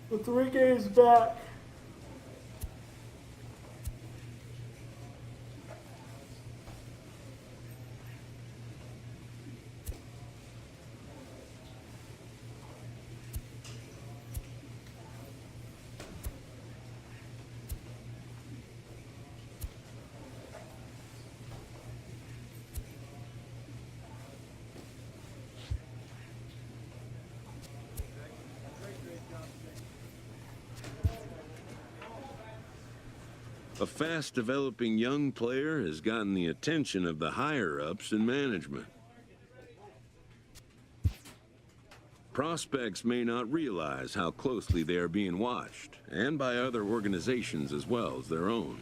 The 3 games back. A fast-developing young player has gotten the attention of the higher-ups in management. Prospects may not realize how closely they are being watched, and by other organizations as well as their own.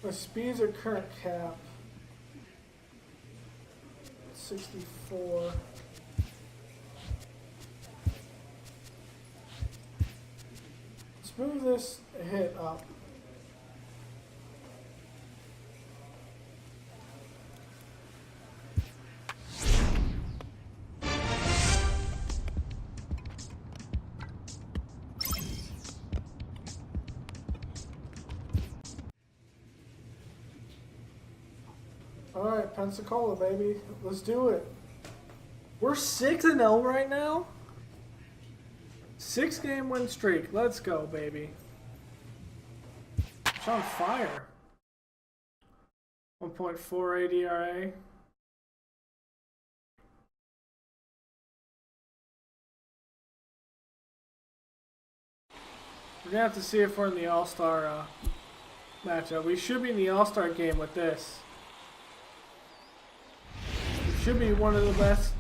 My speeds are current cap. 64. Let's move this hit up. Alright, Pensacola, baby. Let's do it. We're 6-0 right now. 6-game win streak. Let's go, baby. It's on fire. 1.48 ERA. We're gonna have to see if we're in the All-Star matchup. We should be in the All-Star game with this. We should be one of the best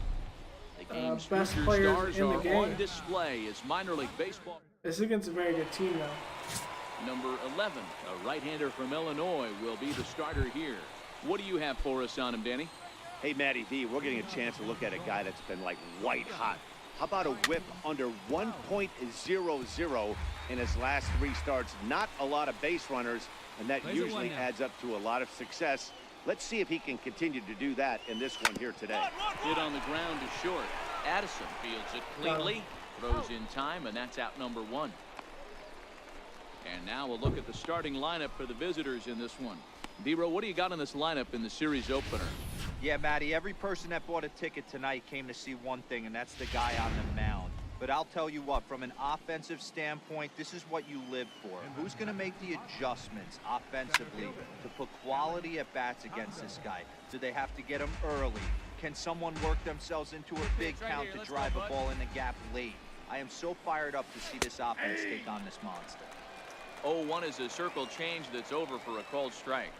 players in the game. On display as minor league baseball. This is against a very good team, though. Number 11, a right-hander from Illinois, will be the starter here. What do you have for us on him, Danny? Hey, Matty V, we're getting a chance to look at a guy that's been like white hot. How about a whip under 1.00 in his last 3 starts? Not a lot of base runners, and that usually adds up to a lot of success. Let's see if he can continue to do that in this one here today. Hit on the ground to short. Addison fields it cleanly, throws in time, and that's out number 1. And now we'll look at the starting lineup for the visitors in this one. D-Row, what do you got in this lineup in the series opener? Yeah, Matty, every person that bought a ticket tonight came to see one thing, and that's the guy on the mound. But I'll tell you what, from an offensive standpoint, this is what you live for. Who's going to make the adjustments offensively to put quality at bats against this guy? Do they have to get him early? Can someone work themselves into a big count to drive a ball in the gap late? I am so fired up to see this offense take on this monster. 0-1 is a circle change that's over for a called strike.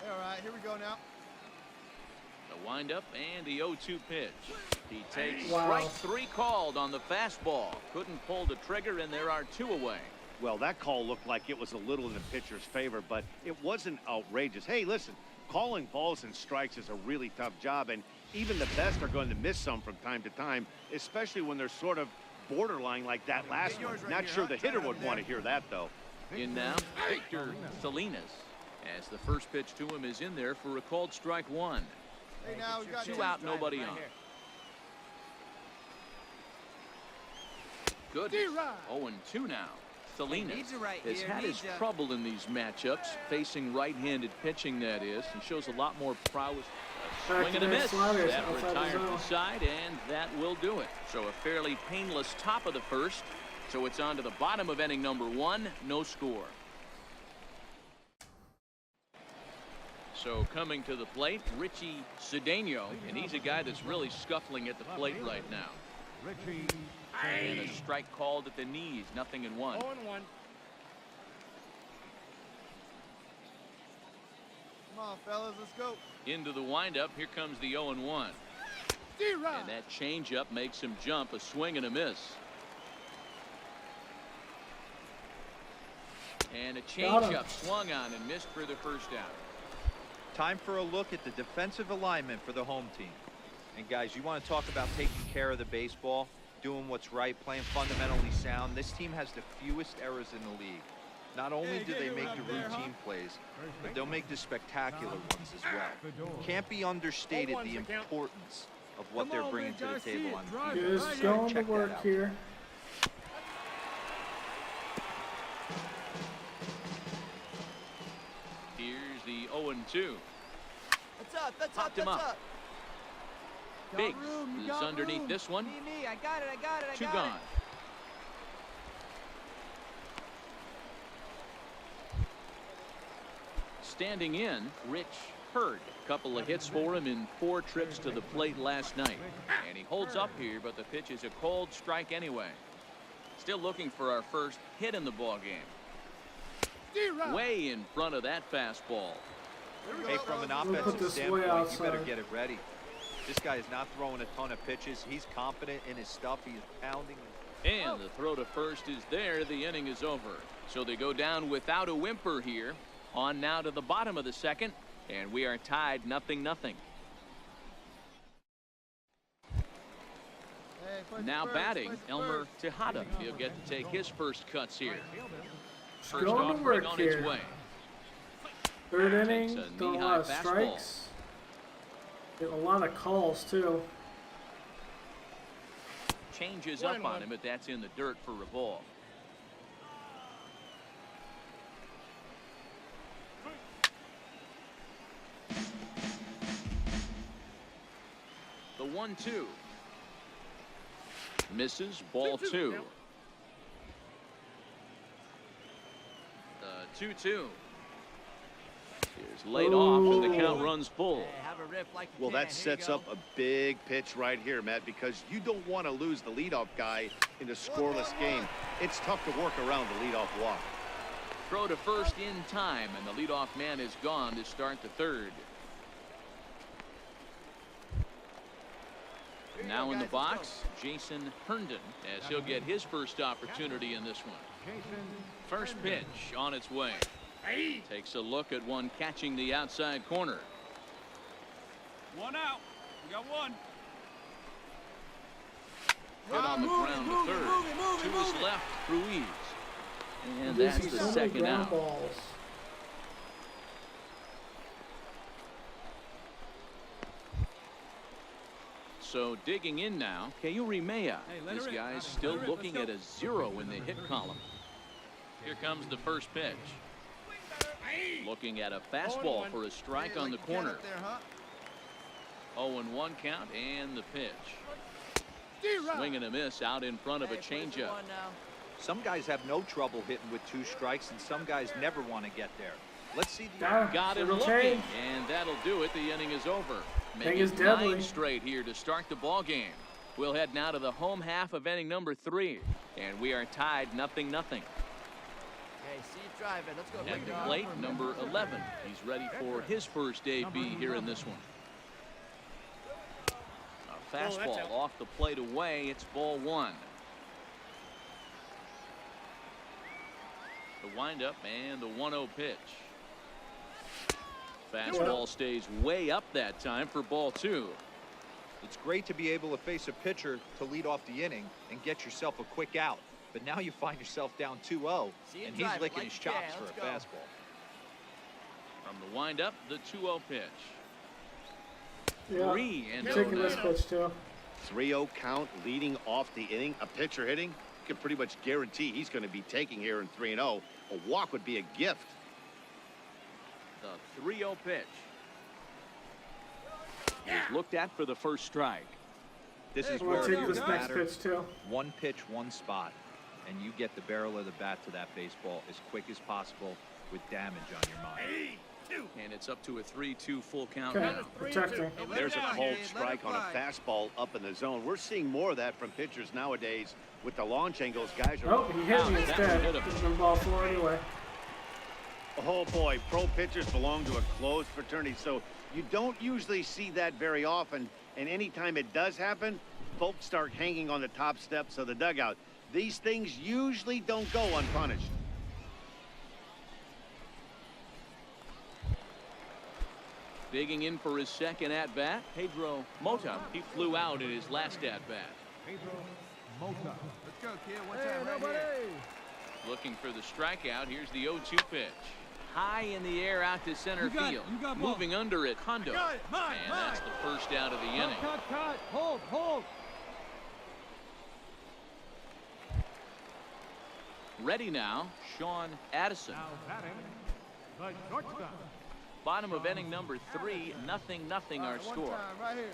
All right, here we go now. The windup and the 0-2 pitch. He takes strike 3 called on the fastball. Couldn't pull the trigger, and there are 2 away. Well, that call looked like it was a little in the pitcher's favor, but it wasn't outrageous. Hey, listen, calling balls and strikes is a really tough job, and even the best are going to miss some from time to time, especially when they're sort of borderline like that last one. Not sure the hitter would want to hear that, though. In now, Victor Salinas, as the first pitch to him is in there for a called strike 1. Hey, now we've got 2 out, nobody on. Good. 0-2 now. Salinas has had his trouble in these matchups, facing right-handed pitching, that is, and shows a lot more prowess. A swing and a miss. That retired to the side, and that will do it. So a fairly painless top of the first. So it's on to the bottom of inning number 1, no score. So coming to the plate, Richie Cedeno, and he's a guy that's really scuffling at the plate right now. And a strike called at the knees, 0-1. 0-1. Come on, fellas, let's go. Into the windup, here comes the 0-1. And that changeup makes him jump, a swing and a miss. And a changeup swung on and missed for the first out. Time for a look at the defensive alignment for the home team. And guys, you want to talk about taking care of the baseball, doing what's right, playing fundamentally sound. This team has the fewest errors in the league. Not only do they make the routine swing plays, but they'll make the spectacular ones as well. Can't be understated the importance of what they're bringing to the table on the field. Just going to work here. Here's the 0-2. That's Popped him up. Biggs is underneath this one. Me, I got it. Two gone. Standing in, Rich Hurd. Couple of hits for him in 4 trips to the plate last night. And he holds up here, but the pitch is a cold strike anyway. Still looking for our first hit in the ball game. Way in front of that fastball. Hey, from an offensive standpoint, you better get it ready. This guy is not throwing a ton of pitches. He's confident in his stuff. He's pounding. And the throw to first is there. The inning is over. So they go down without a whimper here. On now to the bottom of the second. And we are tied 0-0. Now batting, Elmer Tejada. He'll get to take his first cuts here. First offering on its way. Third inning, still a lot of strikes. Get a lot of calls too. Changes up on him, but that's in the dirt for a ball. The 1-2. Misses, ball 2. The 2-2. Here's laid off, and the count runs full. Well, that sets up a big pitch right here, Matt, because you don't want to lose the leadoff guy in a scoreless game. It's tough to work around the leadoff walk. Throw to first in time, and the leadoff man is gone to start the third. Now in the box, Jason Herndon, as he'll get his first opportunity in this one. First pitch on its way. Takes a look at one catching the outside corner. One out. We got one. Hit on the ground to third. To his left, Ruiz. And that's the second out. So digging in now, Kayuri Maya. This guy's still looking at a 0 in the hit column. Here comes the first pitch. Looking at a fastball for a strike on the corner. 0-1 count and the pitch. Swing and a miss out in front of a changeup. Some guys have no trouble hitting with 2 strikes, and some guys never want to get there. Let's see. Got him looking, and that'll do it. The inning is over. Making 9 straight here to start the ball game. We'll head now to the home half of inning number 3, and we are tied 0-0. At the plate, number 11. He's ready for his first AB here in this one. A fastball off the plate away. It's ball 1. The windup and the 1-0 pitch. Fastball stays way up that time for ball 2. It's great to be able to face a pitcher to lead off the inning and get yourself a quick out. But now you find yourself down 2-0, and he's licking his chops for a fastball. From the windup, the 2-0 pitch. Yeah, 3 and taking this pitch too. 3-0 count leading off the inning. A pitcher hitting, you can pretty much guarantee he's going to be taking here in 3-0. A walk would be a gift. The 3-0 pitch is looked at for the first strike. This is where it matters. One pitch, one spot, and you get the barrel of the bat to that baseball as quick as possible with damage on your mind. And it's up to a 3-2 full count now. Protecting. There's a cold strike on a fastball up in the zone. We're seeing more of that from pitchers nowadays with the launch angles. Guys are. Oh, he hit me instead. It's been ball 4 anyway. Oh boy, pro pitchers belong to a closed fraternity, so you don't usually see that very often. And anytime it does happen, folks start hanging on the top steps of the dugout. These things usually don't go unpunished. Digging in for his second at-bat, Pedro Mota. He flew out in his last at-bat. Pedro Mota. Let's go, kid. One time right here. Looking for the strikeout. Here's the 0-2 pitch. high in the air out to center field. Moving under it, Kondo. And that's the first out of the inning. Cut. Hold. Ready now, Sean Addison. Bottom of inning number 3, 0-0 our score. Right here.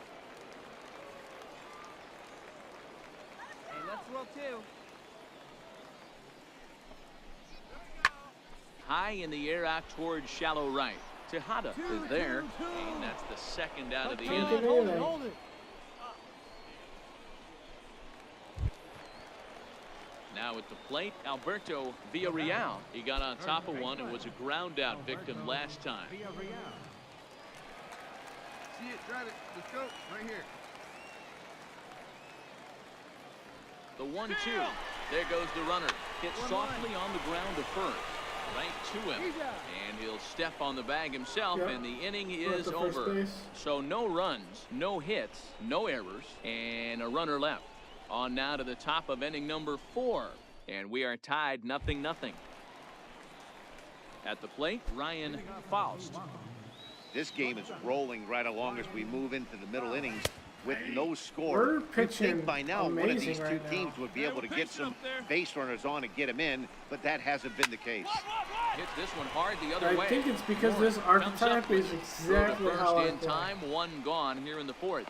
Hey, let's roll 2. High in the air out towards shallow right. Tejada is there, and that's the second out of the inning. Hold it. Now at the plate, Alberto Villarreal. He got on top of one and was a ground out victim last time. See it, drive it. Let's go. Right here. The 1-2. There goes the runner. Hit softly on the ground to first. Right to him. And he'll step on the bag himself, and the inning is over. So no runs, no hits, no errors, and a runner left. On now to the top of inning number 4. And we are tied 0-0. At the plate, Ryan Faust. This game is rolling right along as we move into the middle innings with no score. We're You'd pitching think by now one of these amazing two right teams now. would be able to get some base runners on and get them in, but that hasn't been the case. Hit this one hard the other way. I think it's because this archetype is exactly how I in play. time, 1 gone here in the 4th.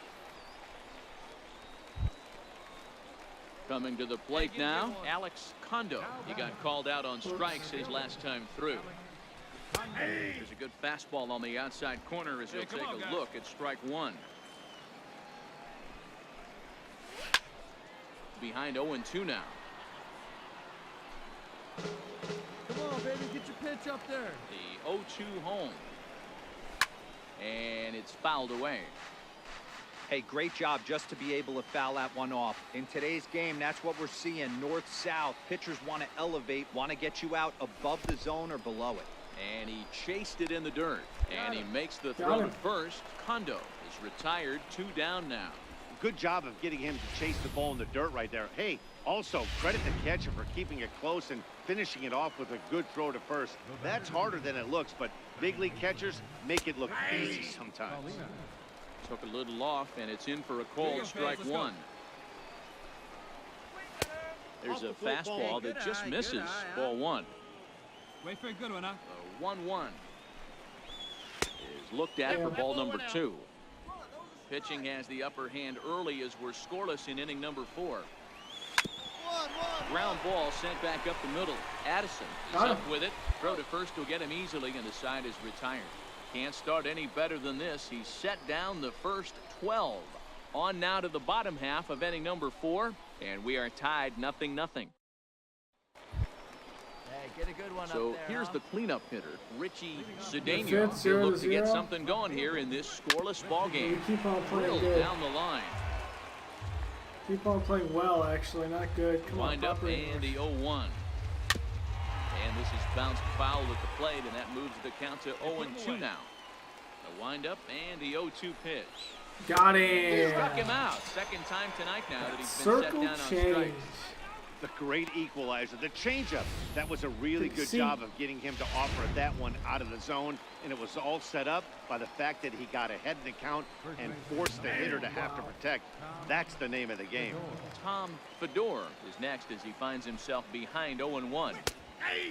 Coming to the plate now, Alex Kondo. He got called out on strikes his last time through. There's a good fastball on the outside corner as he'll take a look at strike 1. Behind 0-2 now. Come on, baby. Get your pitch up there. The 0-2 home. And it's fouled away. Hey, great job just to be able to foul that one off. In today's game, that's what we're seeing. North-south. Pitchers want to elevate, want to get you out above the zone or below it. And he chased it in the dirt. And he makes the throw to first. Kondo is retired, 2 down now. Good job of getting him to chase the ball in the dirt right there. Hey, also credit the catcher for keeping it close and finishing it off with a good throw to first. That's harder than it looks, but big league catchers make it look easy sometimes. Took a little off, and it's in for a called strike 1. There's a fastball that just misses. Ball 1. Wait for a good one, huh? The 1-1 is looked at for ball number 2. Pitching has the upper hand early as we're scoreless in inning number 4. Ground ball sent back up the middle. Addison is up with it. Throw to first will get him easily, and the side is retired. Can't start any better than this. He's set down the first 12. On now to the bottom half of inning number 4, and we are tied 0-0. Hey, get a good one So up there, here's huh? the cleanup hitter, Richie Cedeno. He'll look to get something going here in this scoreless ball game. Keep on playing Drilled good. down the line. Keep on playing well, actually, not good. Come Wind on, up and the 0-1. And this is bounced foul at the plate, and that moves the count to 0-2 now. The wind up and the 0-2 pitch. Got him. Struck him out. Second time tonight now that he's been set Circle down on change. strikes. The great equalizer, the changeup. That was a really good job of getting him to offer that one out of the zone, and it was all set up by the fact that he got ahead in the count and forced the hitter to have to protect. That's the name of the game. Tom Fedor is next as he finds himself behind 0-1.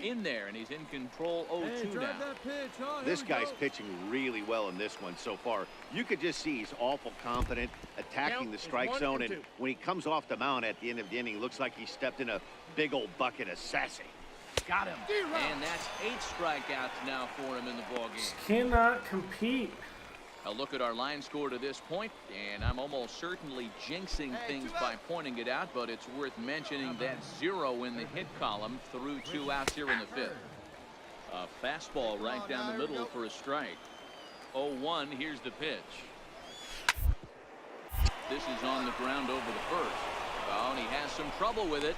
In there, and he's in control 0-2 now. This guy's pitching really well in this one so far. You could just see he's awful confident attacking the strike zone, and when he comes off the mound at the end of the inning, looks like he stepped in a big old bucket of sassy. Got him. And that's 8 strikeouts now for him in the ballgame. Just cannot compete. A look at our line score to this point, and I'm almost certainly jinxing things by pointing it out, but it's worth mentioning that 0 in the hit column through 2 outs here in the 5th. A fastball right down the middle for a strike. 0-1, here's the pitch. This is on the ground over the first. Oh, and he has some trouble with it.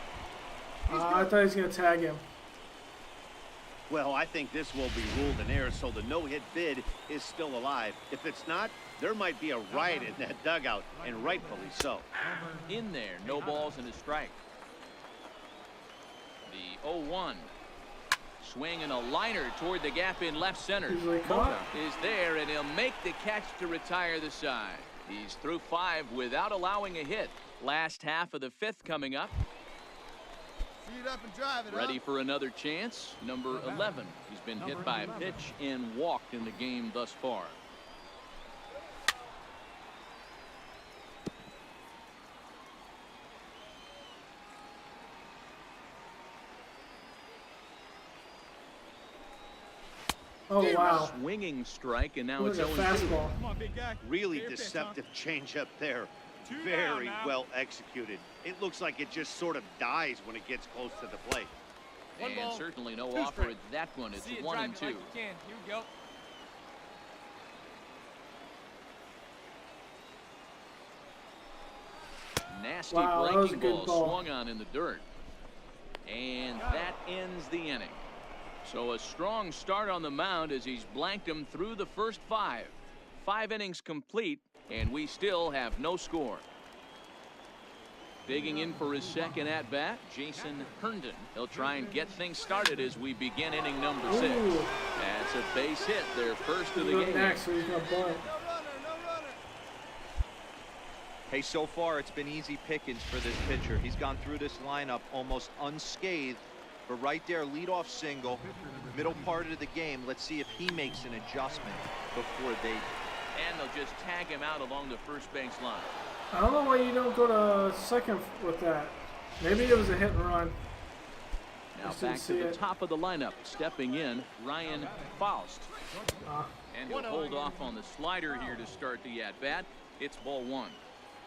I thought he was going to tag him. Well, I think this will be ruled an error, so the no-hit bid is still alive. If it's not, there might be a riot in that dugout, and rightfully so. In there, no balls and a strike. The 0-1. Swing and a liner toward the gap in left center. Caught. Is there, and he'll make the catch to retire the side. He's through 5 without allowing a hit. Last half of the 5th coming up. See it up and drive it. Ready for another chance. Number 11. He's been hit by a pitch and walked in the game thus far. Oh, wow. Swinging strike, and now Look it's at 0-2. fastball. Come on, big guy. Really Take your pitch, deceptive changeup there. Two Very down now. well executed. It looks like it just sort of dies when it gets close to the plate. One And ball, certainly no 2 offer strikes. at that one. It's See it 1 drive and it 2. like you can. Here we go. Nasty Wow, that was a breaking good ball ball. swung on in the dirt. And that ends the inning. So a strong start on the mound as he's blanked him through the first 5. 5 innings complete, and we still have no score. Digging in for his second at-bat, Jason Herndon. He'll try and get things started as we begin inning number 6. Ooh. That's a base hit, their first of the He's up game. next, so he's gonna bunt. No runner, no runner. Hey, so far it's been easy pickings for this pitcher. He's gone through this lineup almost unscathed. But right there, leadoff single, middle part of the game. Let's see if he makes an adjustment before they. And they'll just tag him out along the first base line. I don't know why you don't go to second with that. Maybe it was a hit and run. Now Just didn't back to see the it. top of the lineup. Stepping in, Ryan Faust. Ah. And he'll hold off on the slider here to start the at-bat. It's ball 1.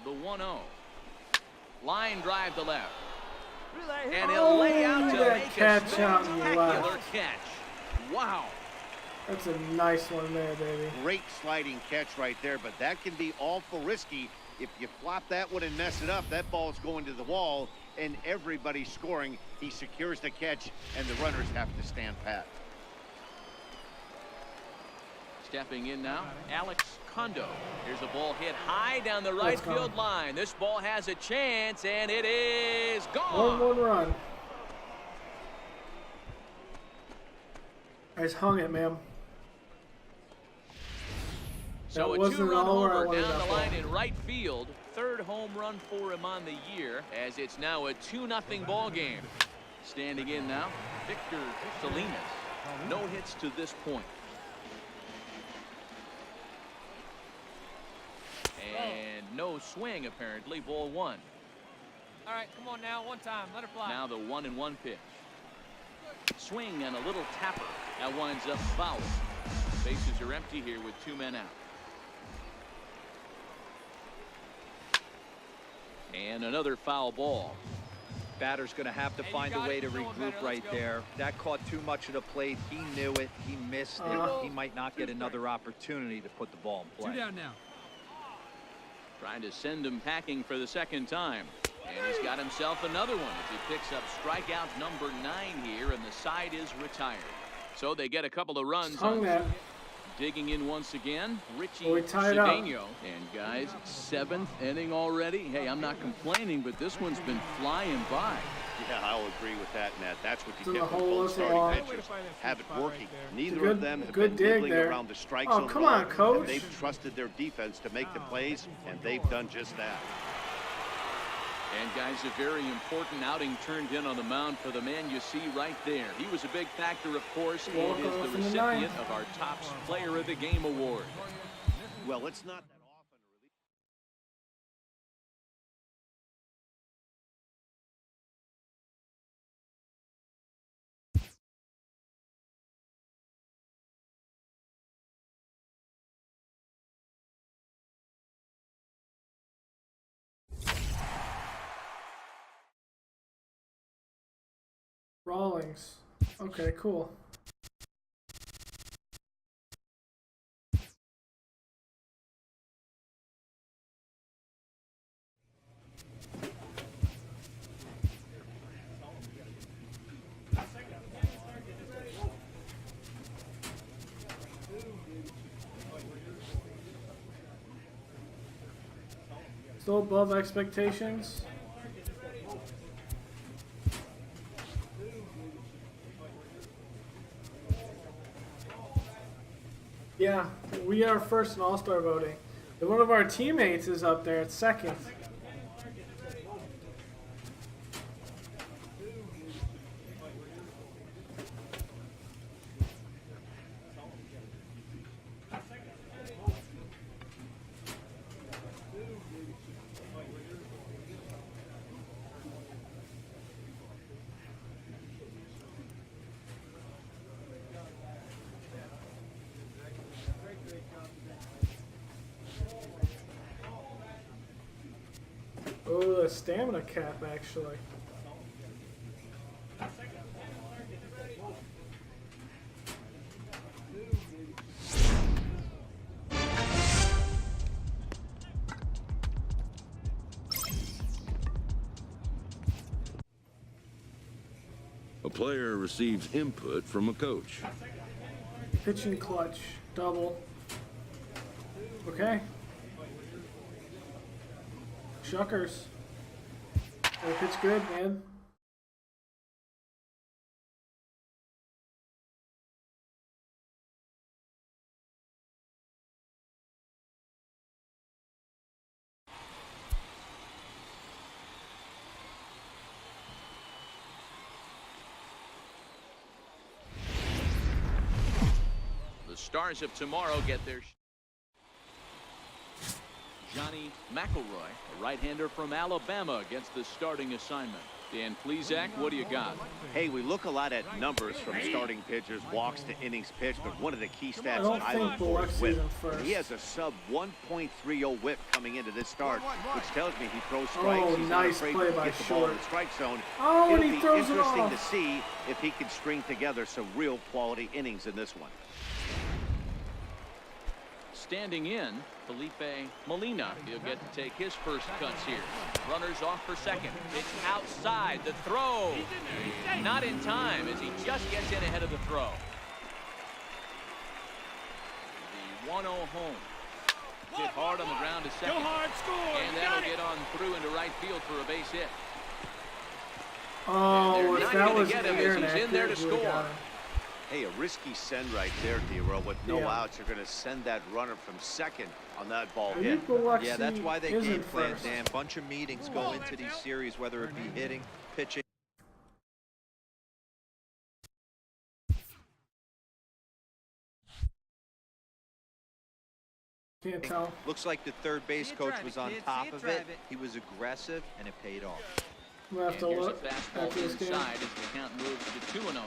The 1-0. Line drive to left. And he'll lay out to that make a catch out in spectacular left. catch. Wow. That's a nice one there, baby. Great sliding catch right there, but that can be awful risky. If you flop that one and mess it up, that ball's going to the wall, and everybody's scoring. He secures the catch, and the runners have to stand pat. Stepping in now, Alex Kondo. Here's a ball hit high down the right That's gone. field line. This ball has a chance, and it is gone. 1-1 run. I just hung it, man. So That a wasn't 2-run all where I homer wanted down that the line ball. in right field. 3rd home run for him on the year, as it's now a 2-0 ball game. Standing in now, Victor Salinas. No hits to this point. And no swing, apparently. Ball 1. All right, come on now. One time. Let her fly. Now the 1-1 pitch. Swing and a little tapper. That winds up foul. Bases are empty here with 2 men out. And another foul ball. Batter's going to have to Hey, you find a got way it. to Going regroup better. right Let's go. there. That caught too much of the plate. He knew it. He missed it. He might not get another opportunity to put the ball in 2 play. down now. Trying to send him packing for the 2nd time. And he's got himself another one as he picks up strikeout number 9 here, and the side is retired. So they get a couple of runs Hung on that. digging in once again, Richie Well, we tied up. Cedeno. And guys, 7th inning already. Hey, I'm not complaining, but this one's been flying by. Yeah, I'll agree with that, Nat. That's what It's you in get the from hole, both it's a starting long. pitchers. Have it Spot right working. there. Neither Good- of them have good been dig nibbling there. around the strike Oh, zone come at all. on, coach. They've trusted their defense to make the plays, and they've done just that. And guys, a very important outing turned in on the mound for the man you see right there. He was a big factor, of course, and Walk is off the in the recipient ninth. of our top player of the game award. Well, it's not that often. Rawlings. Okay, cool. Still above expectations. Yeah, we are first in All-Star voting. And one of our teammates is up there at second. Oh, the stamina cap, actually. A player receives input from a coach. Pitching clutch, double. Okay. Shuckers. They pitch good, man. The Stars of tomorrow get their Johnny McElroy, a right-hander from Alabama, gets the starting assignment. Dan Plesac, what do you got? Hey, we look a lot at numbers from starting pitchers, walks to innings pitched, but one of the key stats I I look think for is whip. first. He has a sub 1.30 whip coming into this start, which tells me he throws strikes. Oh, He's nice not afraid play to by get the ball in Short. the strike zone. Oh, and It'll he be throws it interesting off. to see if he can string together some real quality innings in this one. Standing in, Felipe Molina. He'll get to take his first cuts here. Runners off for second. It's outside. The throw. Not in time as he just gets in ahead of the throw. The 1-0 home. Hit hard on the ground to second. Go hard, score. And that'll get on through into right field for a base hit. Oh, if that was get him air as and he's in there to accurate, we would've score. got him. Hey, a risky send right there, D-Row. With no Yeah. outs, you're going to send that runner from second on that ball I hit. think Biloxi Yeah, that's why they isn't game plan, first. Dan. Bunch of meetings go into these series, whether it be hitting, pitching. Can't tell. Looks like the third base coach was on top of it. He was aggressive, and it paid off. We'll have And to here's a look fastball after this game. inside as the count moves to 2-0 now.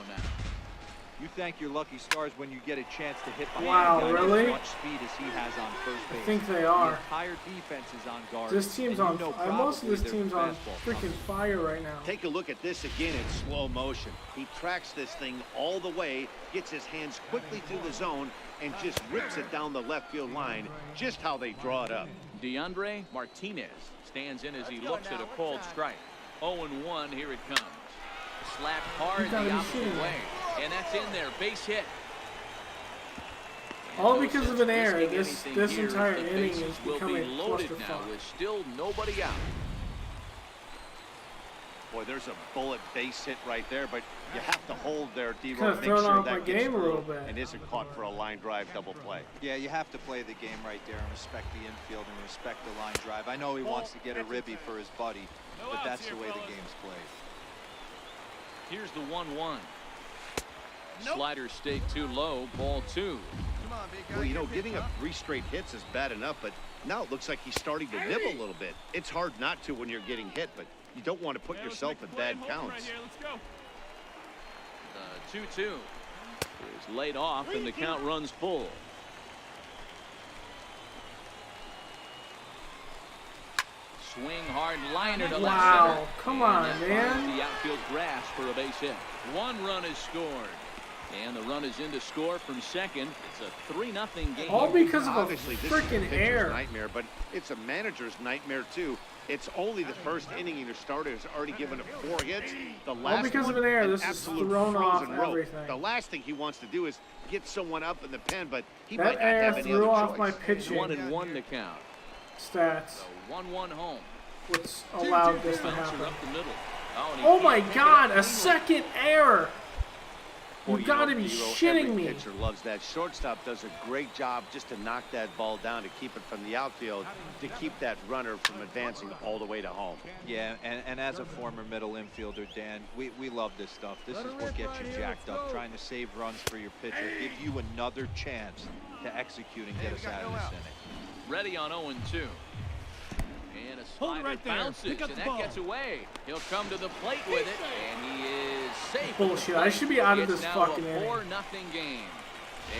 You thank your lucky stars when you get a chance to hit behind Wow, a guy with really? as much speed as he has on first base. I think they The are. entire defense is on guard. This team's and on. you know Most of this probably team's their on fastball freaking comes. fire right now. Take a look at this again in slow motion. He tracks this thing all the way, gets his hands quickly through the zone, and just rips it down the left field line, just how they draw it up. DeAndre Martinez stands in as he looks at a called strike. 0-1, here it comes. Slapped hard gotta the be opposite shooting. way. And that's in there, base hit. All No because of sense an error. risking This anything here as entire the inning bases is will be becoming loaded now clusterfuck. with still nobody out. Boy, there's a bullet base hit right there, but you have to hold there, D-Row, Kinda to make thrown sure off my that gets game a little through bit. and isn't caught for a line drive double play. Yeah, you have to play the game right there and respect the infield and respect the line drive. I know he wants to get a ribby for his buddy, but that's the way the game's played. Here's the 1-1. Slider stayed too low, ball 2. Come on, big guy. Well, you know, Get getting picked up 3 straight hits is bad enough, but now it looks like he's starting to nibble a little bit. It's hard not to when you're getting hit, but you don't want to put yourself in bad counts. Right here. Let's go. 2-2 is laid off, and the count runs full. Swing hard liner to left Wow, center. come And on, that man. finds the outfield grass for a base hit. 1 run is scored. And the run is in to score from second. It's a 3-0 game. All because of a Obviously, this is a freaking pitcher's error. nightmare, but it's a manager's nightmare, too. It's only the first inning, and your starter has already given up 4 hits. The last because one, of an error. an This is absolute thrown off frozen rope. everything. The last thing he wants to do is get someone up in the pen, but he That might not error have any threw other off choice. my pitching 1-1 to count. stats, So 1-1 home. which allowed this to Bouncer happen. up the middle. And he Oh can't my pick it God! up A cleanly. second error. You gotta be shitting every me. Pitcher loves that. Shortstop does a great job just to knock that ball down, to keep it from the outfield, to keep that runner from advancing all the way to home. Yeah, and as a former middle infielder, Dan, we love this stuff. This is what gets you jacked up, trying to save runs for your pitcher, give you another chance to execute and get us out of this inning. Ready on 0-2. And a slider right there. bounces, Pick up and the that ball. gets away. He'll come to the plate with it, and he is safe. Bullshit. I should be out of It's this now fucking a inning. 4-0 game.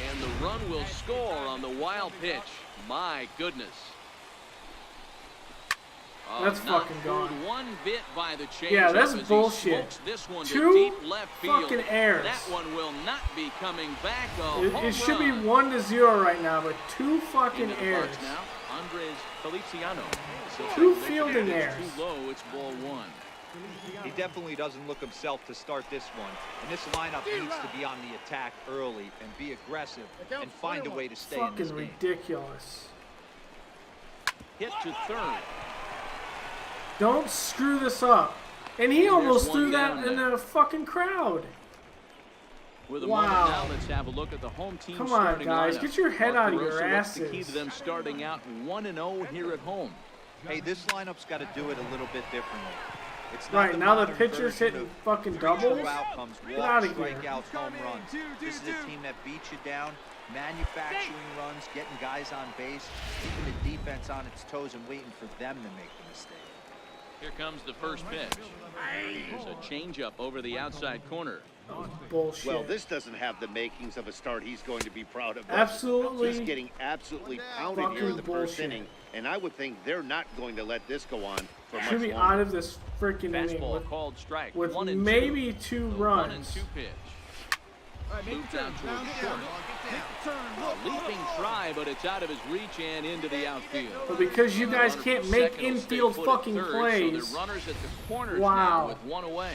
And the run will score on the wild pitch. My goodness. That's not fucking gone. fooled one bit by the changeup Yeah, that's as he bullshit. smokes this one to 2 deep left field. fucking errors. That one will not be coming back. It should be 1-0 right now, but 2 fucking Into the errors. box now, Andres Feliciano. 2 fielding errors. Too low, it's ball 1. He definitely doesn't look himself to start this one. And this lineup needs to be on the attack early and be aggressive and find a way to stay in this Fucking game. ridiculous. Hit to third. Don't screw this up. And he almost one threw down that in there. the fucking crowd. With a Wow. moment now, let's have a look at the home team Come on, starting guys. lineup. Get your head Mark out of your DeRosa, what's the key asses. to them starting out 1-0 here at home? Hey, this lineup's got to do it a little bit differently. It's not Right, now the modern pitcher's version hitting of fucking 3 doubles? true outcomes, Get walks, outta here. strikeouts, home runs. This is a team that beats you down, manufacturing runs, getting guys on base, keeping the defense on its toes and waiting for them to make the mistake. Here comes the first pitch. There's a changeup over the outside corner. Bullshit. Well, this doesn't have the makings of a start he's going to be proud of. Absolutely. He's getting absolutely pounded here in the fucking first bullshit. inning, and I would think they're not going to let this go on for much Should be longer. out of this freaking inning Fastball called strike. with 1-2. maybe 2 The runs. 1-2 pitch. Moved out towards short. A leaping try, but it's out of his reach and into the outfield. But because you guys Runner can't from make second will stay infield put at fucking third, plays, So the runners at the corners Wow. now with 1 away.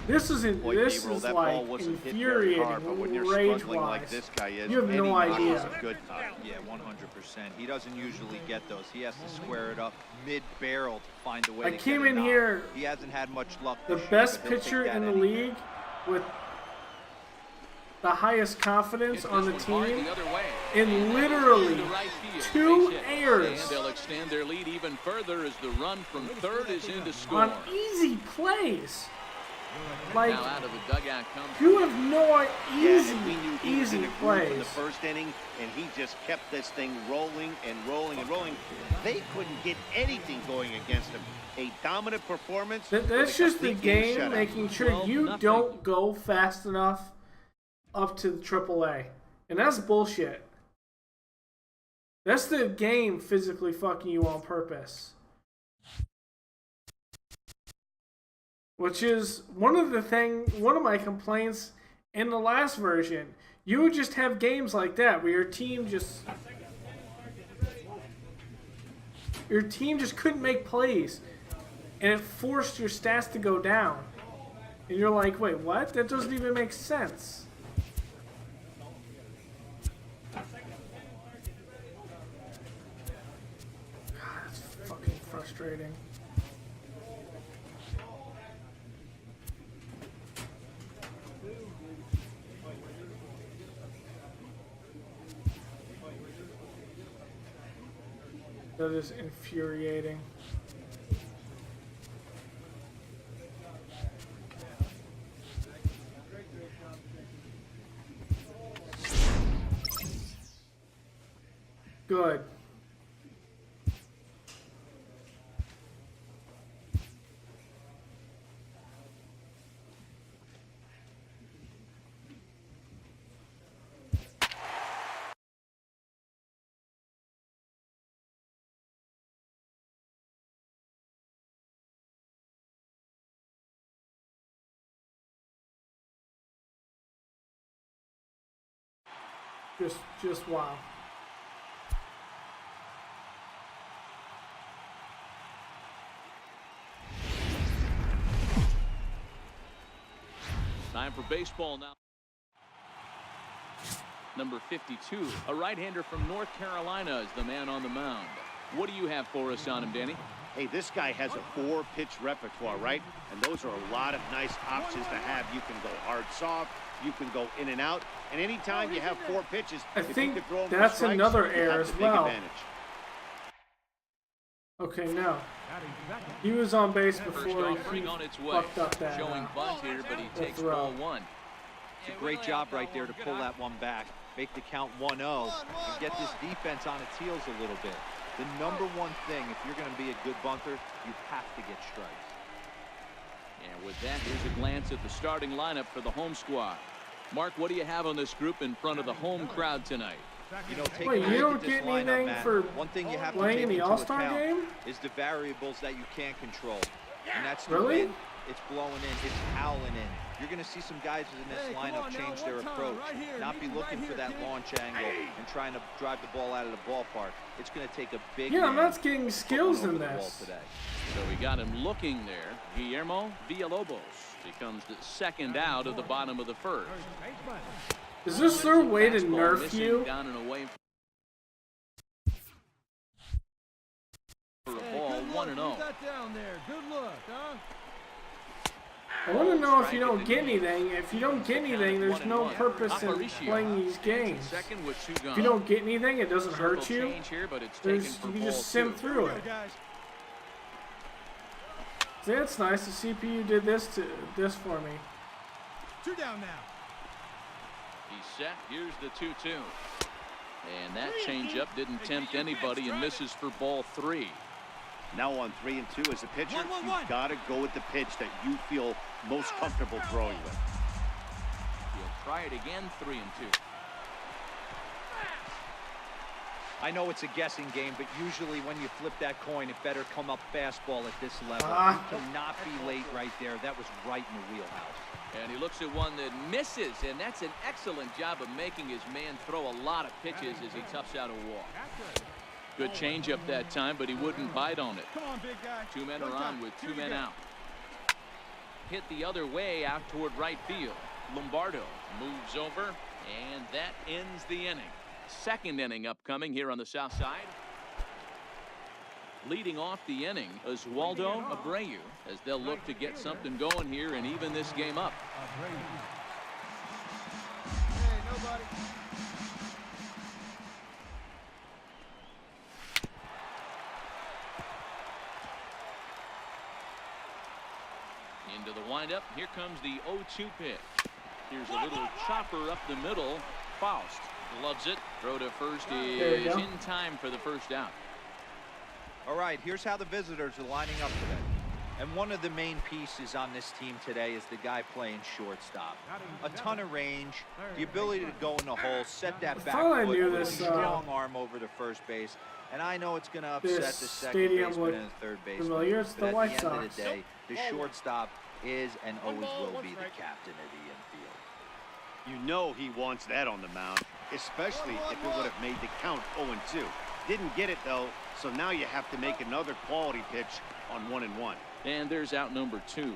this isn't. Boy, This Gabriel, is that ball like wasn't hit very hard, but when you're struggling rage-wise. like this guy is, You have any no knock idea. is a good knock. Yeah, 100%. He doesn't usually get those. He has to square it up mid-barrel to find a way I to came get a in knock. here He hasn't had much luck The this year, best but he'll pitcher take that in the any day. league with the highest confidence Hit on the this one hard team. the other way. in And that literally is to right field. 2 Base hit. errors. And they'll extend their lead even further as the run from third is in to score. On easy plays. Like, Now out of the dugout comes you have no easy, and we knew he was easy in a groove in the plays. first inning, and he just kept this thing rolling and rolling and rolling. They couldn't get anything going against him. A dominant performance. That's with a just the complete game shutout. making sure you 12-0. don't go fast enough up to the AAA. And that's bullshit. That's the game physically fucking you on purpose. Which is one of my complaints in the last version. You would just have games like that where your team just couldn't make plays. And it forced your stats to go down. And you're like, wait, what? That doesn't even make sense. God, that's fucking frustrating. That is infuriating. Good. Just wow. Time for baseball now. Number 52, a right-hander from North Carolina is the man on the mound. What do you have for us on him, Danny? Hey, this guy has a 4-pitch repertoire, right? And those are a lot of nice options to have. You can go hard soft, you can go in and out. And anytime you have 4 pitches, I if you think could throw 'em for that's strikes, another you error have as the big well. advantage. Okay, no. He was on base First before offering he on its way. fucked up that. Showing bunt here, but he takes throw. ball 1. It's a great job right there to pull that one back, make the count 1-0, and get this defense on its heels a little bit. The number one thing, if you're going to be a good bunter, you have to get strikes. And with that, here's a glance at the starting lineup for the home squad. Mark, what do you have on this group in front of the home crowd tonight? You know, taking Wait, a you look don't at this get lineup, anything Matt, for one thing you have to playing take in the into All-Star account game? is the variables that you can't control. And that's the Really? wind. It's blowing in. It's howling in. You're going to see some guys in this lineup change their approach, not be looking for that launch angle and trying to drive the ball out of the ballpark. It's going to take a big Yeah, I'm man not getting to skills put one in over the wall this. today. So we got him looking there. Guillermo Villalobos becomes the second out of the bottom of the first. Is this their way to Fastball nerf missing you? down and away for a ball, 1-0. down there. Good look, huh? I want to know if you don't get anything. If you don't get anything, there's no purpose in playing these games. Second with 2 gone. If you don't get anything, it doesn't hurt Circle you. change here, but it's taken There's, for you ball just sim 2. through it. See, it's nice. The CPU did this for me. 2 down now. He's set. Here's the 2-2. And that changeup didn't tempt anybody and misses for ball 3. Now on 3 and 2 as a pitcher, 1-1-1. you've got to go with the pitch that you feel most comfortable throwing with. He'll try it again, 3 and 2. I know it's a guessing game, but usually when you flip that coin, it better come up fastball at this level. You cannot be late right there. That was right in the wheelhouse. And he looks at one that misses, and that's an excellent job of making his man throw a lot of pitches as he toughs out a walk. Good changeup that time, but he wouldn't bite on it. Come on, big guy. 2 men are on with 2 men out. Hit the other way out toward right field. Lombardo moves over, and that ends the inning. Second inning upcoming here on the south side. Leading off the inning, Oswaldo Abreu, as they'll look to get something going here and even this game up. Hey, nobody. Into the windup. Here comes the 0-2 pitch. Here's a little chopper up the middle. Faust gloves it. Throw to first is in time for the first out. All right, here's how the visitors are lining up today. And one of the main pieces on this team today is the guy playing shortstop. A ton of range, the ability to go in the hole, set that back thought I foot knew with a this, strong arm over to first base. And I know it's going to upset the This second stadium baseman looked and the third baseman. familiar. It's the But at White the end of Sox. the day, the shortstop is and always will be the captain of the infield. You know he wants that on the mound, especially if it would have made the count 0-2. Didn't get it, though, so now you have to make another quality pitch on 1-1. And there's out number 2.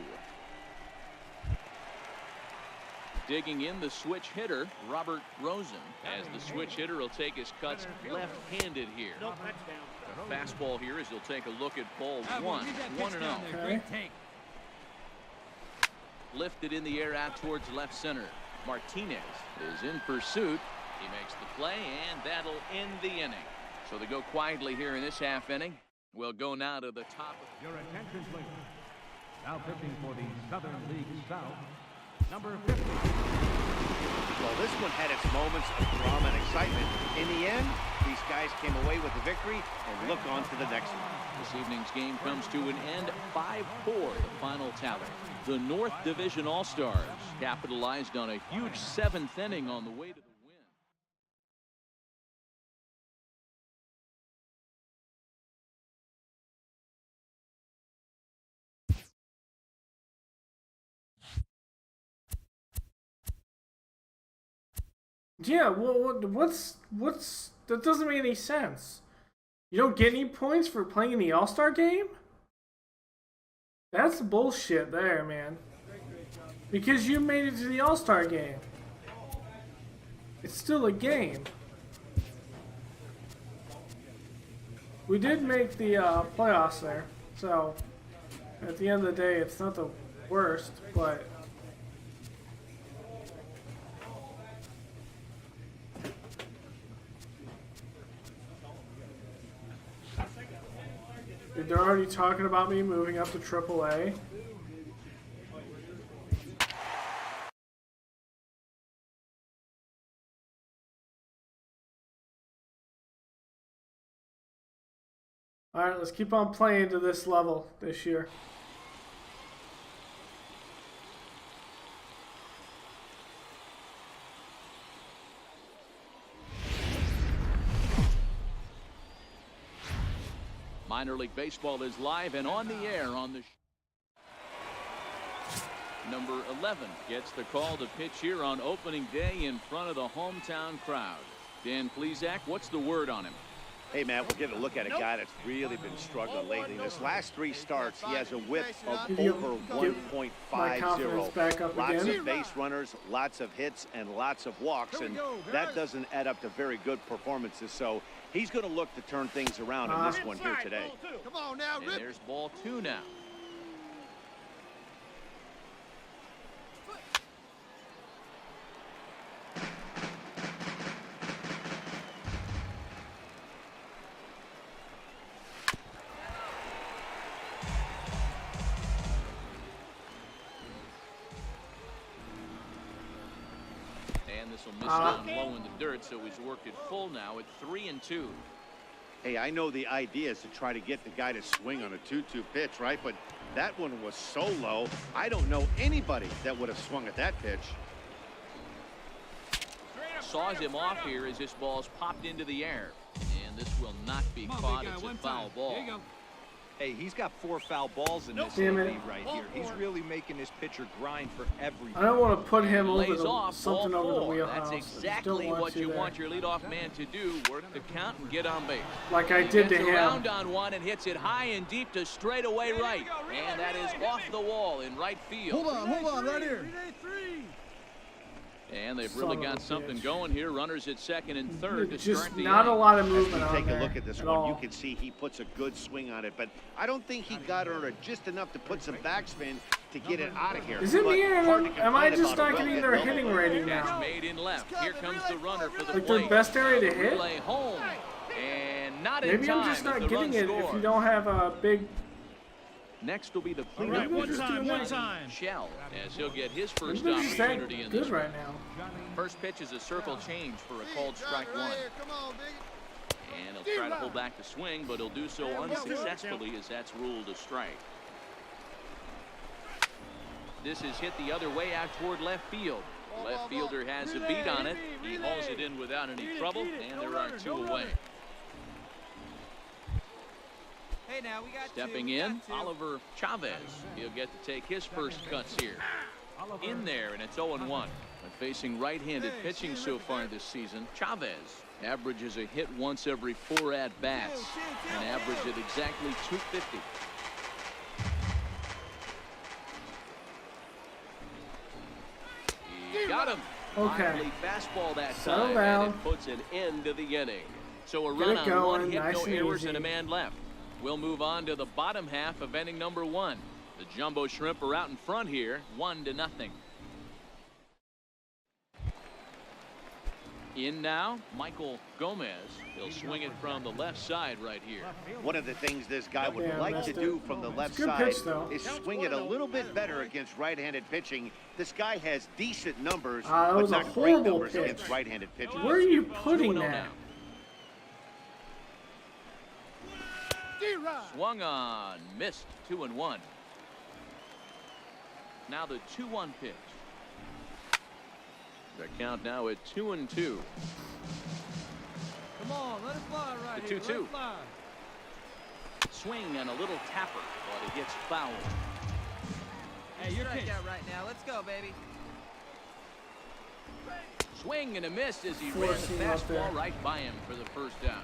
Digging in the switch hitter, Robert Rosen, as the switch hitter will take his cuts left-handed here. A fastball here as he'll take a look at ball 1. 1-0. Okay. Lifted in the air out towards left center. Martinez is in pursuit. He makes the play, and that'll end the inning. So they go quietly here in this half inning. We'll go now to the top. Your attention, please. Now pitching for the Southern League South, number 50. Well, this one had its moments of drama and excitement. In the end, these guys came away with the victory and look on to the next one. This evening's game comes to an end, 5-4, the final tally. The North Division All-Stars capitalized on a huge 7th inning on the way to the win. Yeah, well, what's that doesn't make any sense. You don't get any points for playing in the All-Star game? That's bullshit there, man. Because you made it to the All-Star game. It's still a game. We did make the playoffs there, so at the end of the day, it's not the worst, but Dude, they're already talking about me moving up to AAA. Alright, let's keep on playing to this level this year. Minor League Baseball is live and on the air on the Number 11 gets the call to pitch here on opening day in front of the hometown crowd. Dan Plesac, what's the word on him? Hey, Matt, we're getting a look at a guy that's really been struggling lately. This last 3 starts, he has a whip of over 1.50. Lots of base runners, lots of hits, and lots of walks, and that doesn't add up to very good performances. So he's going to look to turn things around in this one here today. Come on now, and there's ball 2 now. This will miss down low in the dirt, so he's worked it full now at 3-2. Hey, I know the idea is to try to get the guy to swing on a 2-2 pitch, right? But that one was so low, I don't know anybody that would have swung at that pitch. Saws him off here as this ball's popped into the air. And this will not be caught. It's a foul ball. Hey, he's got 4 foul balls in this inning right here. He's really making this pitcher grind for everything. I don't want to put him over off, something over the wheelhouse. That's exactly what you want your leadoff man to do. Work the count and get on base. Like I did to him. Around on one and hits it high and deep to straightaway right. And that is off the wall in right field. Hold on, right here. And they've really got something going here. Runners at second and third to just start the not inning. a lot of movement As we take on a look at this one, all. you can see he puts a good swing on it, but I don't think he got under it just enough to put some backspin to get it out of here. Is it me or am I just not getting getting their hitting rating now? Made in left. Here comes the runner for the Like plate. their best area to hit? Relay home. And not in Maybe time I'm just not as the getting run it scores. if you don't have a big... Next will be the Maybe cleanup we're just hitter, doing one time. Shell, as he'll get his first Maybe they're just that opportunity in good this right one. now. First pitch is a circle change for a called strike one. Come on, big. And he'll try to pull back the swing, but he'll do so unsuccessfully as that's ruled a strike. This is hit the other way out toward left field. The left fielder has a beat on it. He hauls it in without any trouble, and there are 2 away. Hey, now we got Stepping in, Oliver Chavez. He'll get to take his first cuts here. In there, and it's 0-1. But facing right-handed pitching so far this season, Chavez averages a hit once every 4 at-bats, and average at exactly 250. He got him. Okay. Lively fastball that Settle time, down. and it puts an end to the inning. So a Get run it on going, 1 hit, nice no and errors, easy. and a man left. We'll move on to the bottom half of inning number 1. The Jumbo Shrimp are out in front here, 1-0. In now, Michael Gomez. He'll swing it from the left side right here. One of the things this guy would like to do from the left Good side pitch, though. is swing it a little bit better against right-handed pitching. This guy has decent numbers, that but was a not great horrible numbers pitch. against right-handed pitchers. Where are you putting 2-0 that? now. Swung on, missed, 2-1. Now the 2-1 pitch. The count now at 2-2. Come on, let it fly right The here. 2-2. Let it fly. Swing and a little tapper, but it gets fouled. Hey, you're pitch. right now. Let's go, baby. Swing and a miss as he ran the Forcing up there. fastball right by him for the first down.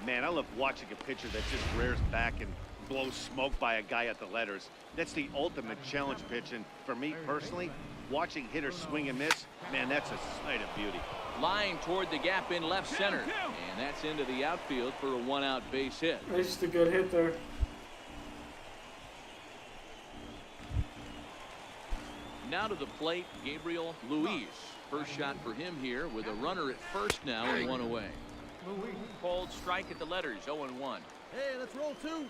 Man, I love watching a pitcher that just rears back and blows smoke by a guy at the letters. That's the ultimate challenge pitch, and for me personally, watching hitters swing and miss, man, that's a sight of beauty. Line toward the gap in left center, and that's into the outfield for a 1-out base hit. That's just a good hit there. Now to the plate, Gabriel Luis. First shot for him here with a runner at first now and 1 away. Called strike at the letters, 0-1. Hey, let's roll 2.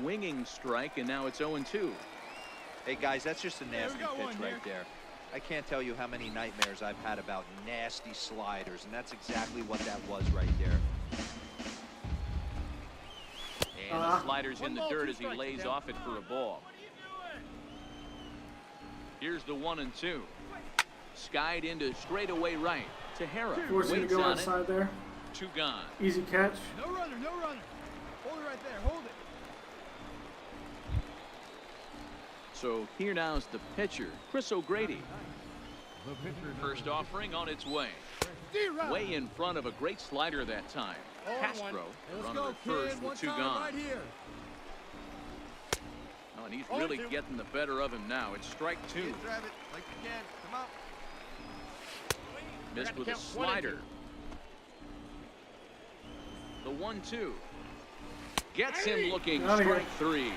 Swinging strike, and now it's 0-2. Hey, guys, that's just a nasty got pitch one right here. there. I can't tell you how many nightmares I've had about nasty sliders, and that's exactly what that was right there. And the slider's in the dirt as he lays off it for a ball. Here's the 1-2. Skied into straightaway right. Tahara Forcing to waits go on outside it. there. 2 gone. Easy catch. No runner, no runner. Hold it right there, hold it. So here now's the pitcher, Chris O'Grady. The pitcher, First offering on its way. D-Rod. Way in front of a great slider that time. Castro, Let's runner go, at first kid. One with 2 time gone. right here. Oh, and he's really getting the better of him now. It's strike 2. Drive it like you can. Come out. Missed with a slider. The 1-2. Gets him looking. Outta here. Strike 3.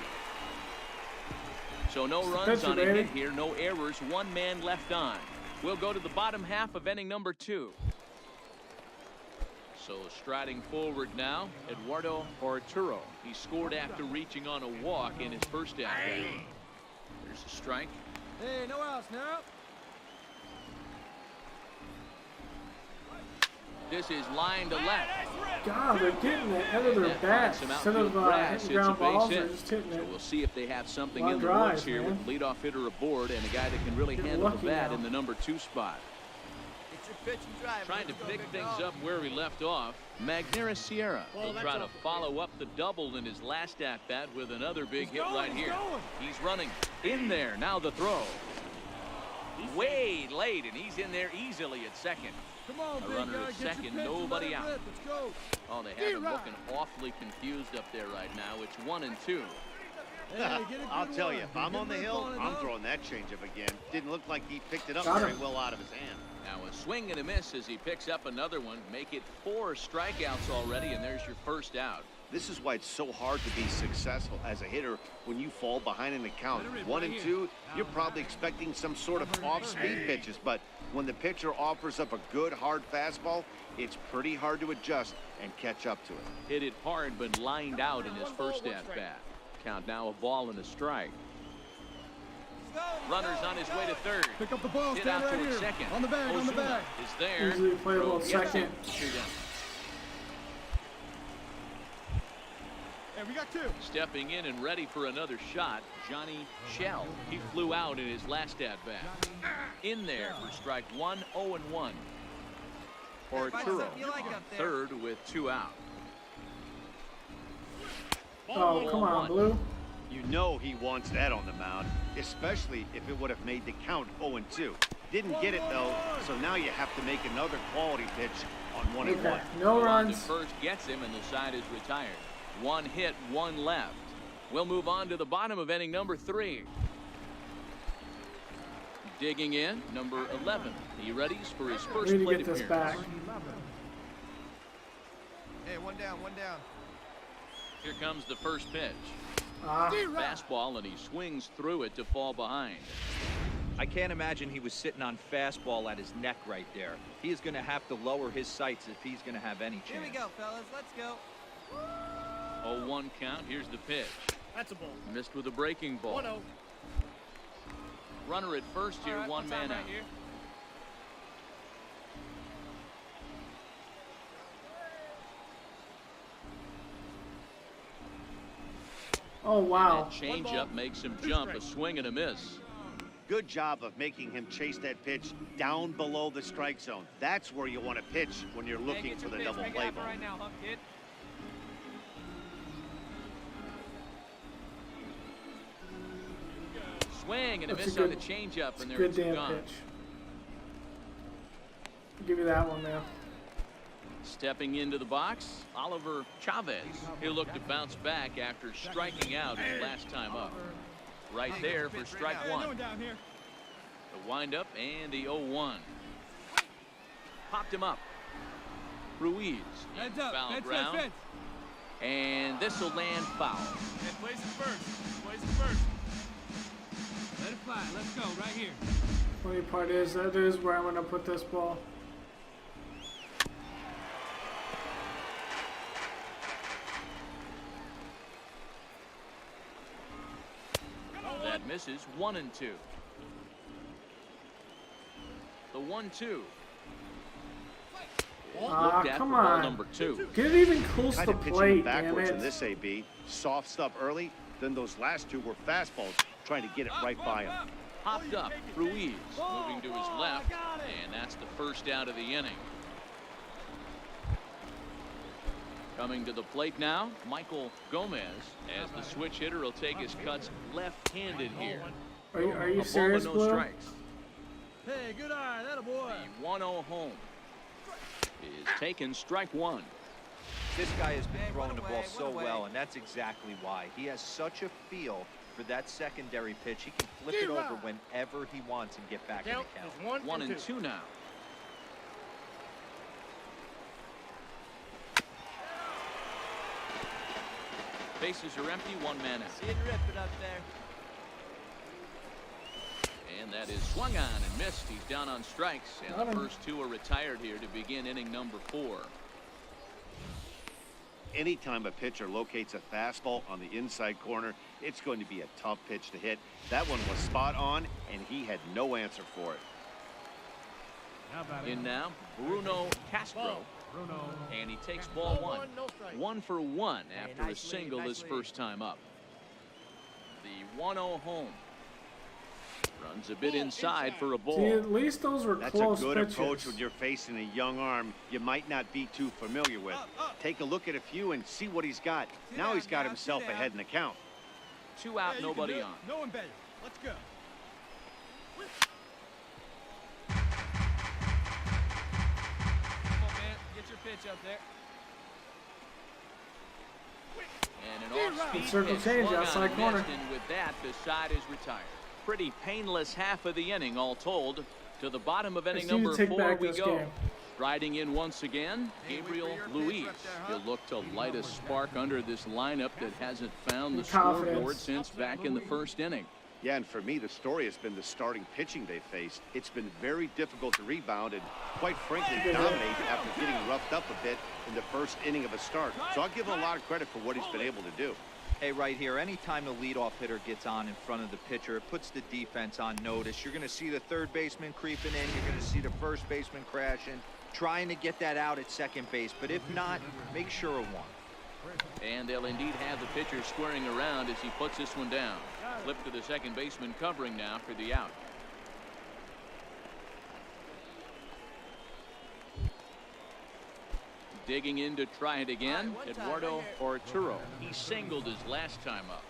So no It's the runs pitcher, on a baby. hit here. No errors. 1 man left on. We'll go to the bottom half of inning number 2. So striding forward now, Eduardo Arturo. He scored after reaching on a walk in his first at bat. There's a strike. Hey, no outs now. This is line to left. God, they're getting the end of their That bats. finds some Instead of outfield grass. hitting It's a ground balls, base they're hit. just hitting So it. we'll see if they have something Long in the drives, works here man. with leadoff hitter aboard and a guy that can really Getting handle the lucky bat now. in the number 2 spot. It's your pitch and drive. Trying to Let's go, pick big things dog. up where we left off. Magneuris Sierra will try to follow up the double in his last at bat with another big hit right here. He's running in there. Now the throw. Way late, and he's in there easily at second. Come on, A big runner guy. at Get your second, pitch and nobody let it out. rip. Let's go. Oh, they have him looking awfully confused up there right now. It's 1-2. Hey, get a good I'll tell one. you, if I'm Get on the rip hill, on it, I'm huh? throwing that changeup again. Didn't look like he picked it up Got very him. well out of his hand. Now a swing and a miss as he picks up another one. Make it 4 strikeouts already, and there's your first out. This is why it's so hard to be successful as a hitter when you fall behind in the count. 1 and 2, you're probably expecting some sort of off-speed pitches, but when the pitcher offers up a good hard fastball, it's pretty hard to adjust and catch up to it. Hit it hard, but lined out in his first at bat. Count now a ball and a strike. Runner's on his way to third. Pick up the ball. Hit Stand out right towards here. second. On the bag, on the Ozuna bag. is there. Easily playable Throw gets second. him. 2 down. Hey, we got 2. Stepping in and ready for another shot, Johnny Shell. He flew out in his last at bat. In there for strike 1, 0-1. Arturo, You like up there. third with 2 out. Oh, come on, Blue. You know he wants that on the mound, especially if it would have made the count 0 and 2. Didn't get it though, so now you have to make another quality pitch on 1 and 1. Okay, no On to runs. first gets him, and the side is retired. 1 hit, 1 left. We'll move on to the bottom of inning number 3. Digging in, number 11. He readies for his first We need to plate get this appearance. back. Hey, one down, one down. Here comes the first pitch. Ah, Fastball, and he swings through it to fall behind. I can't imagine he was sitting on fastball at his neck right there. He is going to have to lower his sights if he's going to have any chance. Here we go, fellas. Let's go. 0-1 count. Here's the pitch. That's a ball. Missed with a breaking ball. 1-0. Runner at first here, one man out. oh, wow. That changeup makes him jump. A swing and a miss. Good job of making him chase that pitch down below the strike zone. That's where you want to pitch when you're looking for the double play ball. Right now, huh, kid? Swing and a That's miss a on the good- changeup, and Good there's damn gone. pitch. I'll give you that one, man. Stepping into the box, Oliver Chavez. He'll look to bounce back after striking out his last time up. Right there for strike 1. down here. The windup and the 0-1. Popped him up. Ruiz in Heads up. foul Fence, ground. fence, And this will land foul. fence. Place it first. Place it first. Let it fly. Let's go right here. Funny part is, that is where I'm going to put this ball. misses. 1-2. The 1-2. Come on. Number 2. Get it even close to Kind the of pitching plate, backwards damn in it. this AB. Soft stuff early, then those last two were fastballs, trying to get it right by him. Hopped up. Ruiz moving to his left, and that's the first out of the inning. Coming to the plate now, Michael Gomez, as the switch hitter will take his cuts left-handed here. Are you A serious, ball with no Blue? strikes. Hey, good eye, that a boy. The 1-0 home is taken, strike one. This guy has been Hey, throwing one the away, ball one so away. well, and that's exactly why. He has such a feel for that secondary pitch. He can flip it over whenever he wants and get back in the count. 1-2 now. Bases are empty, one man out. See it rip it up there. And that is swung on and missed. He's down on strikes, and the first two are retired here to begin inning number 4. Anytime a pitcher locates a fastball on the inside corner, it's going to be a tough pitch to hit. That one was spot on, and he had no answer for it. In now, Bruno Castro. And he takes ball one. 1 for 1 after a single his first time up. The 1-0 home. Runs a bit inside for a ball. See, at least those were That's close a good pitches. approach when you're facing a young arm you might not be too familiar with. Take a look at a few and see what he's got. Now he's got himself ahead in the count. 2 out, nobody on. No one better. Let's go. Come on, man. Get your pitch up there. And an off-speed Circle pitch change swung on outside and corner. missed, and with that, the side is retired. Pretty painless half of the inning, all told. To the bottom of inning Just need to number take 4 back we this go. game. Riding in once again, Gabriel Luis. He'll look to light a spark under this lineup that hasn't found the Confidence. scoreboard since back in the first inning. Yeah, and for me, the story has been the starting pitching they faced. It's been very difficult to rebound and, quite frankly, dominate after getting roughed up a bit in the first inning of a start. So I'll give him a lot of credit for what he's been able to do. Hey, right here, anytime the leadoff hitter gets on in front of the pitcher, it puts the defense on notice. You're going to see the third baseman creeping in. You're going to see the first baseman crashing, trying to get that out at second base. But if not, make sure of one. And they'll indeed have the pitcher squaring around as he puts this one down. Flip to the second baseman covering now for the out. Digging in to try it again, Eduardo Arturo. He singled his last time up.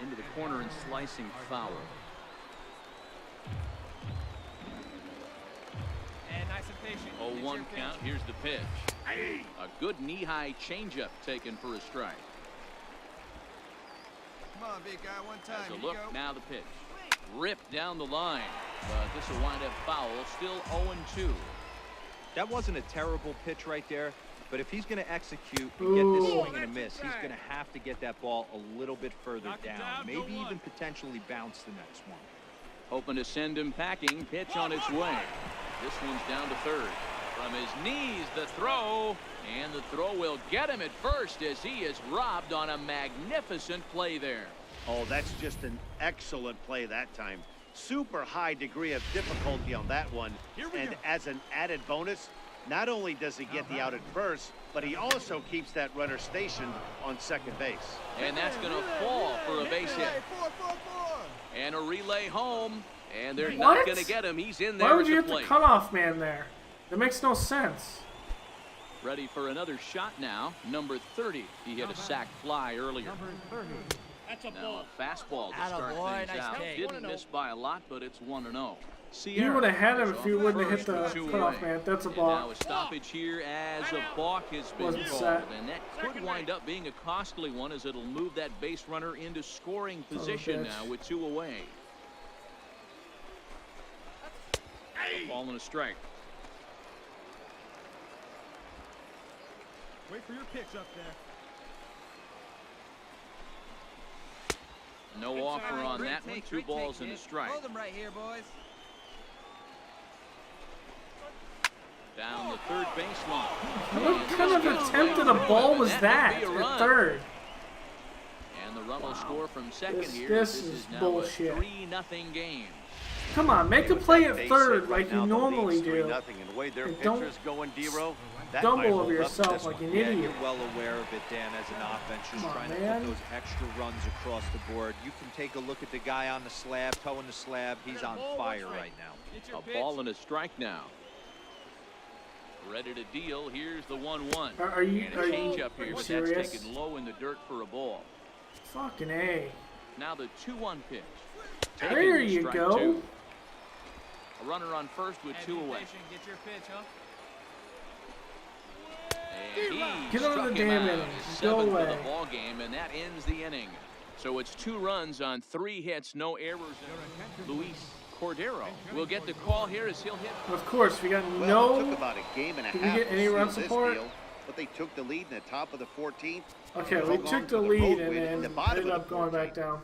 Into the corner and slicing foul. And nice and patient. 0-1 count. Here's the pitch. A good knee-high changeup taken for a strike. Come on, big guy, one time. As a Here look, you go. now the pitch. Ripped down the line, but this will wind up foul. Still 0-2. That wasn't a terrible pitch right there, but if he's going to execute and get this swing and a miss, he's going to have to get that ball a little bit further down, maybe even potentially bounce the next one. Hoping to send him packing. Pitch on its way. This one's down to third. From his knees, the throw, and the throw will get him at first as he is robbed on a magnificent play there. Oh, that's just an excellent play that time. Super high degree of difficulty on that one. And as an added bonus, not only does he get the out at first, but he also keeps that runner stationed on second base. And that's going to fall for a base hit. And a relay home. And they're not going to get him. He's in there Why would at you the hit the plate. cutoff man there? That makes no sense. Ready for another shot now. Number 30. He hit a sac fly earlier. That's a Now ball. a fastball to start Attaboy, things nice out. take. Didn't miss by a lot, but it's 1-0. You would have had him if you Sierra wouldn't have hit first the with 2 cutoff away. man. That's a And ball. now a stoppage here as a balk has been Wasn't called. set. And that could wind up being a costly one as it'll move that base runner into scoring position bitch. now with 2 away. A ball and a strike. Wait for your pitch up there. No offer on Great that one. take, 2 great balls take, and a kid. strike. Hold them right here, boys. Down the third baseline. What kind of attempt at a ball was that That would be a at run. third? And the Run will score from second here. This is now bullshit. a 3-0 game. Come on, make a play at Face third it, like now you the normally lead's do. 3-0, and the way their And don't pitcher's going, D-Row, that might Stumble hold over up in yourself this like one. an Yeah, idiot. you're well aware of it, Dan, as an offense. Just Come on, trying to man. put those extra runs across the board. You can take a look at the guy on the slab, toeing the slab. He's on fire right now. A ball and a strike now. Ready to deal. Here's the 1-1. Are you And a change-up here, but serious? that's taken low in the dirt for a ball. Fucking A. Now the 2-1 pitch. There Taken, you strike go. two. A runner on first with 2 away. Get your pitch, huh? And he Get over struck the him damn out. inning. Go 7th away. of the ball game, and that ends the inning. So it's 2 runs on 3 hits, no errors. Luis Cordero will get the call here as he'll hit. Of course, we got Well, it took no. about a game and a Did we half get to any seal run this support? deal, but they took the lead in the top of the 14th. Okay, we Hung on took to the the lead road and win in the then bottom ended of up the going back 14th. down.